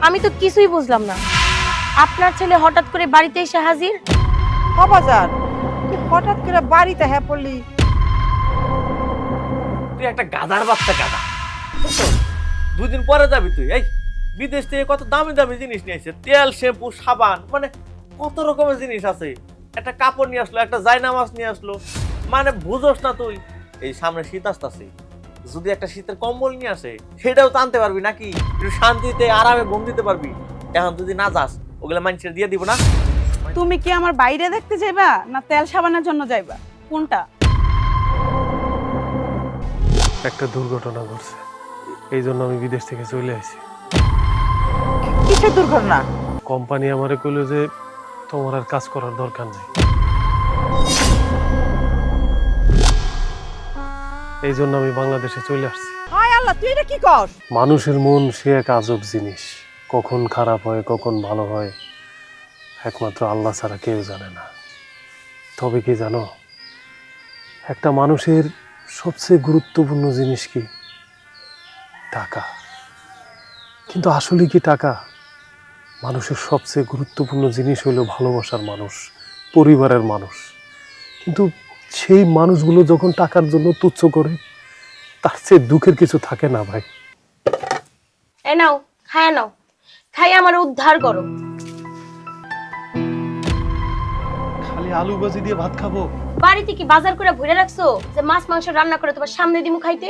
আমি তো কিছুই বুঝলাম না, আপনার ছেলে হঠাৎ করে বাড়িতে এসে হাজির। বাজার তুই হঠাৎ করে বাড়িতে হ্যাঁ পড়লি? তুই একটা গাধার বাচ্চা গাধা, বুঝছো? 2 দিন পরে যাবি তুই। এই বিদেশ থেকে কত দামি দামি জিনিস নিয়ে আসছে, তেল, শ্যাম্পু, সাবান, মানে কত রকমের জিনিস আছে। একটা কাপড় নিয়ে আসলো, একটা জায়নামাজ নিয়ে আসলো, মানে বুঝোস না তুই? এই সামনে শীত আসতেছে, যদি একটা শীতের কম্বল নিয়ে আসে সেটাও টানতে পারবি নাকি? একটু শান্তিতে আরামে ঘুম দিতে পারবি? এখন যদি না যাস ওগুলা মানুষের দিয়ে দিব না। তুমি কি আমার বাইরে দেখতে যাইবা না তেল সাবানের জন্য যাইবা, কোনটা? একটা দুর্ঘটনা ঘটছে, এই জন্য আমি বিদেশ থেকে চলে আসি। কিসের দুর্ঘটনা? কোম্পানি আমারে কইলো যে তোমার আর কাজ করার দরকার নেই, এই জন্য আমি বাংলাদেশে চলে আসছি। হায় আল্লাহ, তুই এটা কি কর? মানুষের মন সে এক আজব জিনিস, কখন খারাপ হয় কখন ভালো হয় একমাত্র আল্লাহ ছাড়া কেউ জানে না। তবে কি জানো, একটা মানুষের সবচেয়ে গুরুত্বপূর্ণ জিনিস কি? টাকা। কিন্তু আসলে কি টাকা? মানুষের সবচেয়ে গুরুত্বপূর্ণ জিনিস হলো ভালোবাসার মানুষ, পরিবারের মানুষ। কিন্তু সেই মানুষগুলো যখন টাকার জন্য তুচ্ছ করে, তার চেয়ে দুঃখের কিছু থাকে না ভাই। এ নাও, খায়া নাও, খাই আমার উদ্ধার করো। খালি আলু ভাজি দিয়ে ভাত খাবো? বাড়িতে কি বাজার করে ভরে রাখছো যে মাছ মাংস রান্না করে তোমার সামনে দিমু খাইতে?